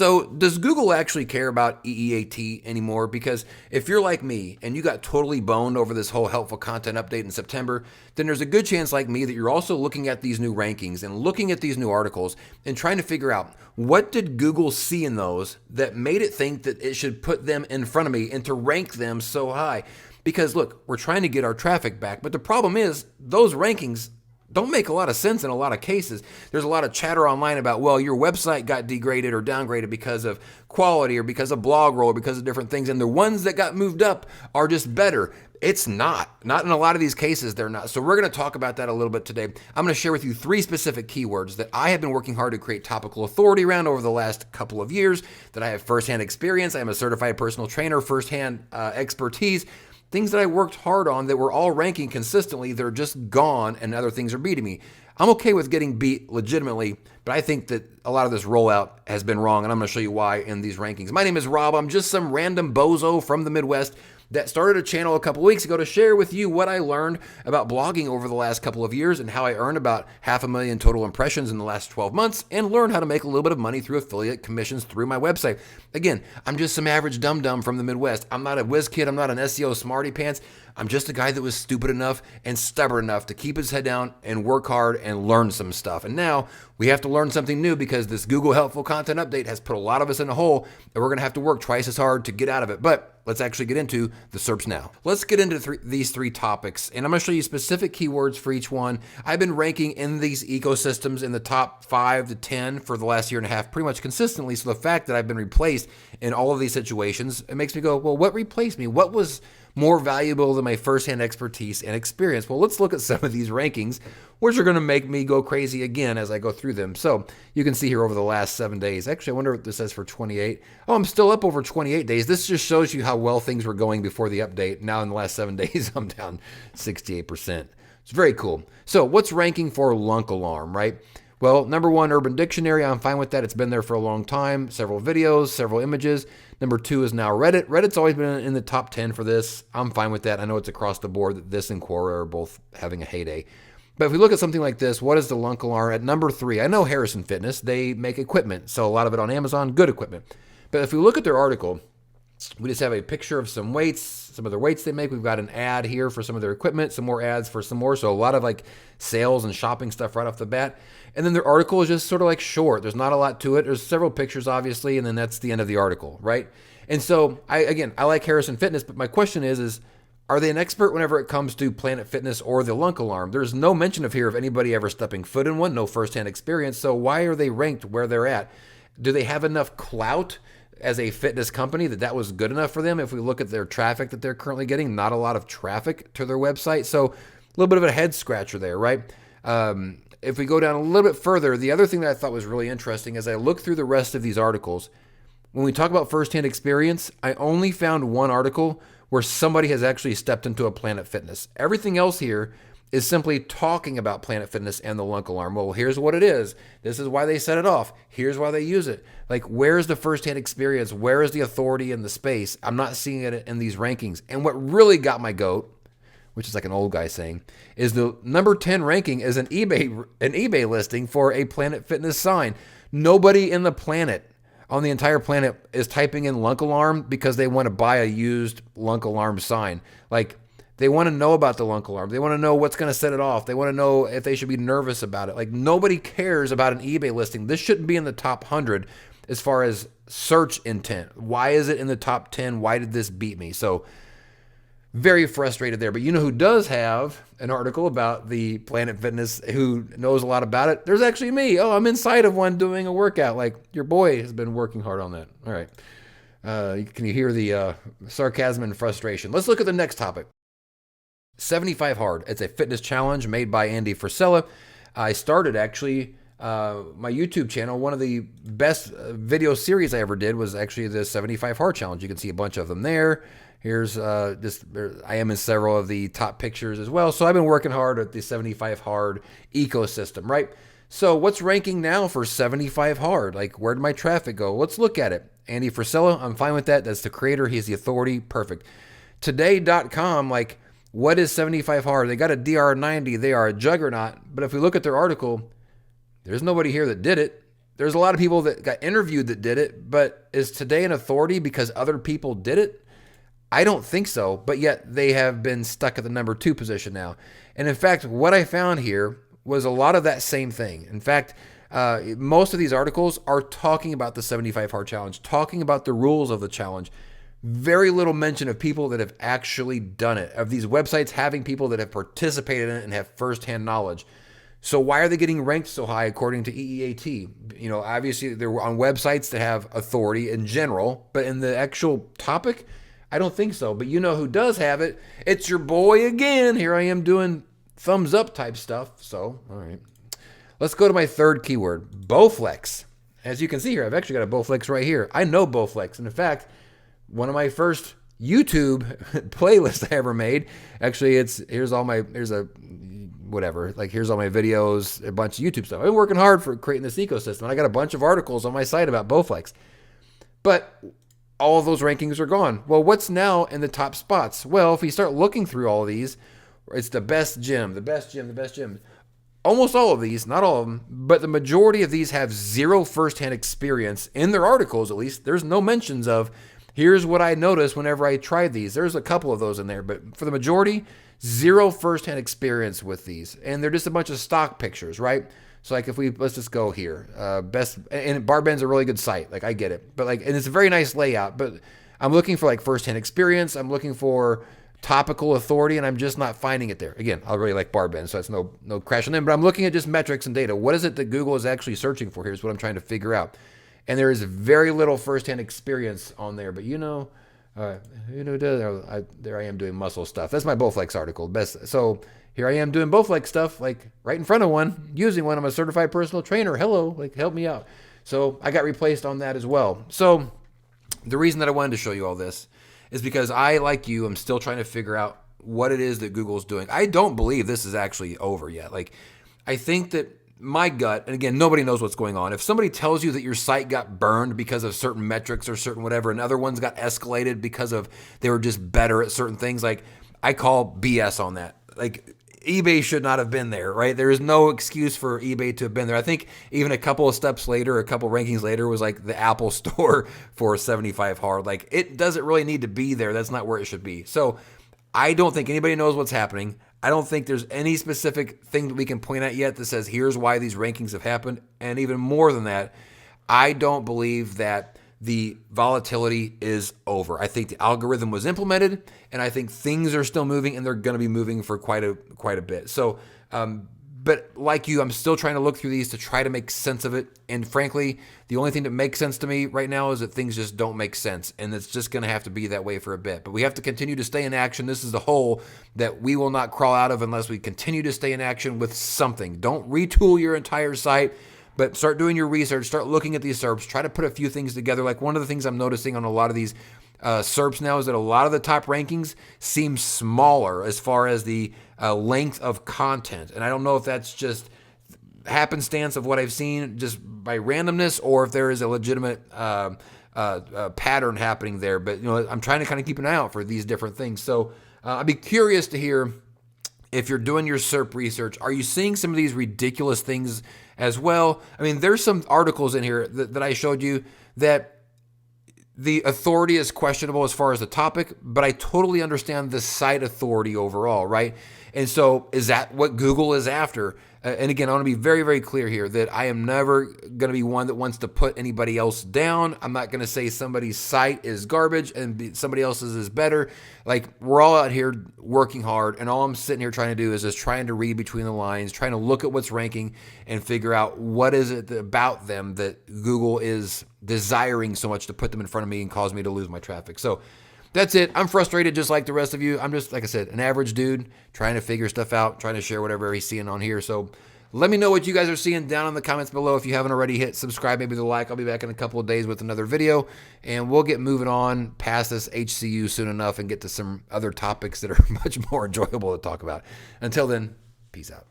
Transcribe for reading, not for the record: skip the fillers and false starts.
So does Google actually care about EEAT anymore? Because if you're like me and you got totally boned over this whole helpful content update in September, then there's a good chance like me that you're also looking at these new rankings and looking at these new articles and trying to figure out what did Google see in those that made it think that it should put them in front of me and to rank them so high. Because look, we're trying to get our traffic back, but the problem is those rankings don't make a lot of sense in a lot of cases. There's a lot of chatter online about, well, your website got degraded or downgraded because of quality or because of blog roll or because of different things. And the ones that got moved up are just better. It's not. Not in a lot of these cases, they're not. So we're going to talk about that a little bit today. I'm going to share with you 3 specific keywords that I have been working hard to create topical authority around over the last couple of years, that I have firsthand experience. I'm a certified personal trainer, firsthand expertise. Things that I worked hard on that were all ranking consistently, they're just gone and other things are beating me. I'm okay with getting beat legitimately, but I think that a lot of this rollout has been wrong, and I'm going to show you why in these rankings. My name is Rob. I'm just some random bozo from the Midwest that started a channel a couple weeks ago to share with you what I learned about blogging over the last couple of years and how I earned about 500,000 total impressions in the last 12 months and learned how to make a little bit of money through affiliate commissions through my website. Again, I'm just some average dum-dum from the Midwest. I'm not a whiz kid. I'm not an SEO smarty pants. I'm just a guy that was stupid enough and stubborn enough to keep his head down and work hard and learn some stuff. And now we have to learn something new because this Google Helpful Content Update has put a lot of us in a hole, and we're going to have to work twice as hard to get out of it. But let's actually get into the SERPs now. Let's get into these 3 topics, and I'm going to show you specific keywords for each one. I've been ranking in these ecosystems in the top 5 to 10 for the last year and a half pretty much consistently. So the fact that I've been replaced in all of these situations, it makes me go, well, what replaced me? What was more valuable than my firsthand expertise and experience? Well, let's look at some of these rankings, which are going to make me go crazy again as I go through them. So you can see here over the last 7 days. Actually, I wonder what this says for 28. Oh, I'm still up over 28 days. This just shows you how well things were going before the update. Now in the last 7 days, I'm down 68%. It's very cool. So what's ranking for Lunk Alarm, right? Well, number 1, Urban Dictionary. I'm fine with that. It's been there for a long time. Several videos, several images. Number 2 is now Reddit. Reddit's always been in the top 10 for this. I'm fine with that. I know it's across the board that this and Quora are both having a heyday. But if we look at something like this, what is the Lunk Alarm? At number 3, I know Harrison Fitness. They make equipment. Sell a lot of it on Amazon. Good equipment. But if we look at their article, we just have a picture of some weights, some of their weights they make. We've got an ad here for some of their equipment, some more ads for some more. So a lot of like sales and shopping stuff right off the bat. And then their article is just sort of like short. There's not a lot to it. There's several pictures, obviously, and then that's the end of the article, right? And so I like Harrison Fitness, but my question is are they an expert whenever it comes to Planet Fitness or the Lunk Alarm? There's no mention of here of anybody ever stepping foot in one, no firsthand experience. So why are they ranked where they're at? Do they have enough clout as a fitness company that was good enough for them? If we look at their traffic that they're currently getting, not a lot of traffic to their website. So a little bit of a head scratcher there, right? If we go down a little bit further, the other thing that I thought was really interesting as I look through the rest of these articles, when we talk about firsthand experience, I only found one article where somebody has actually stepped into a Planet Fitness. Everything else here is simply talking about Planet Fitness and the Lunk Alarm. Well, here's what it is. This is why they set it off. Here's why they use it. Like, where's the firsthand experience? Where is the authority in the space? I'm not seeing it in these rankings. And what really got my goat, which is like an old guy saying, is the number 10 ranking is an eBay listing for a Planet Fitness sign. Nobody in the planet, on the entire planet, is typing in Lunk Alarm because they want to buy a used Lunk Alarm sign. Like, they want to know about the Lunk Alarm. They want to know what's going to set it off. They want to know if they should be nervous about it. Like, nobody cares about an eBay listing. This shouldn't be in the top 100 as far as search intent. Why is it in the top 10? Why did this beat me? So, very frustrated there. But you know who does have an article about the Planet Fitness, who knows a lot about it? There's actually me. Oh, I'm inside of one doing a workout. Like, your boy has been working hard on that. All right. Can you hear the sarcasm and frustration? Let's look at the next topic. 75 Hard. It's a fitness challenge made by Andy Frisella. I started actually my YouTube channel. One of the best video series I ever did was actually the 75 Hard challenge. You can see a bunch of them there. Here's I am in several of the top pictures as well. So I've been working hard at the 75 Hard ecosystem, right? So what's ranking now for 75 Hard? Like, where did my traffic go? Let's look at it. Andy Frisella, I'm fine with that. That's the creator. He's the authority. Perfect. Today.com, like, what is 75 Hard? They got a DR90. They are a juggernaut. But if we look at their article, there's nobody here that did it. there's a lot of people that got interviewed that did it, but is today an authority because other people did it? I don't think so, but yet they have been stuck at the number 2 position now. And in fact, what I found here was a lot of that same thing. In fact, most of these articles are talking about the 75 hard challenge, talking about the rules of the challenge. Very little mention of people that have actually done it, of these websites having people that have participated in it and have firsthand knowledge. So why are they getting ranked so high according to EEAT? Obviously they're on websites that have authority in general, but in the actual topic, I don't think so. But you know who does have it? It's your boy again. Here I am doing thumbs up type stuff. So, all right. Let's go to my third keyword, Bowflex. As you can see here, I've actually got a Bowflex right here. I know Bowflex. And in fact, one of my first YouTube playlists I ever made, actually here's all my videos, a bunch of YouTube stuff. I've been working hard for creating this ecosystem. I got a bunch of articles on my site about Bowflex. But all of those rankings are gone. Well, what's now in the top spots? Well, if we start looking through all of these, it's the best gym, the best gym, the best gym. Almost all of these, not all of them, but the majority of these have zero firsthand experience in their articles, at least. There's no mentions of, here's what I noticed whenever I tried these. There's a couple of those in there, but for the majority, zero firsthand experience with these. And they're just a bunch of stock pictures, right? So like let's just go here. And Barbend's a really good site. Like I get it, but and it's a very nice layout, but I'm looking for firsthand experience. I'm looking for topical authority, and I'm just not finding it there. Again, I really like Barbend, so it's no crash on them, but I'm looking at just metrics and data. What is it that Google is actually searching for? Here's what I'm trying to figure out. And there is very little firsthand experience on there, but there I am doing muscle stuff. That's my Bowflex article. Best. So here I am doing Bowflex stuff, right in front of one, using one. I'm a certified personal trainer. Hello, help me out. So I got replaced on that as well. So the reason that I wanted to show you all this is because I, like you, am still trying to figure out what it is that Google's doing. I don't believe this is actually over yet. I think that my gut, and again, nobody knows what's going on. If somebody tells you that your site got burned because of certain metrics or certain whatever, and other ones got escalated because of they were just better at certain things, I call BS on that. eBay should not have been there, right? There is no excuse for eBay to have been there. I think even a couple of steps later, a couple rankings later, was the Apple Store for 75 hard. It doesn't really need to be there. That's not where it should be. So I don't think anybody knows what's happening. I don't think there's any specific thing that we can point at yet that says here's why these rankings have happened. And even more than that, I don't believe that the volatility is over. I think the algorithm was implemented, and I think things are still moving, and they're going to be moving for quite a bit. So, but like you, I'm still trying to look through these to try to make sense of it. And frankly, the only thing that makes sense to me right now is that things just don't make sense, and it's just going to have to be that way for a bit. But we have to continue to stay in action. This is the hole that we will not crawl out of unless we continue to stay in action with something. Don't retool your entire site, but start doing your research, start looking at these SERPs, try to put a few things together. One of the things I'm noticing on a lot of these SERPs now is that a lot of the top rankings seem smaller as far as the length of content. And I don't know if that's just happenstance of what I've seen just by randomness, or if there is a legitimate pattern happening there. But I'm trying to kind of keep an eye out for these different things. So I'd be curious to hear, if you're doing your SERP research, are you seeing some of these ridiculous things as well? I mean, there's some articles in here that I showed you that the authority is questionable as far as the topic, but I totally understand the site authority overall, right? And so is that what Google is after? And again, I want to be very, very clear here that I am never going to be one that wants to put anybody else down. I'm not going to say somebody's site is garbage and somebody else's is better. We're all out here working hard, and all I'm sitting here trying to do is just trying to read between the lines, trying to look at what's ranking and figure out what is it about them that Google is desiring so much to put them in front of me and cause me to lose my traffic. So that's it. I'm frustrated just like the rest of you. I'm just, like I said, an average dude trying to figure stuff out, trying to share whatever he's seeing on here. So let me know what you guys are seeing down in the comments below. If you haven't already, hit subscribe, maybe the like. I'll be back in a couple of days with another video, and we'll get moving on past this HCU soon enough and get to some other topics that are much more enjoyable to talk about. Until then, peace out.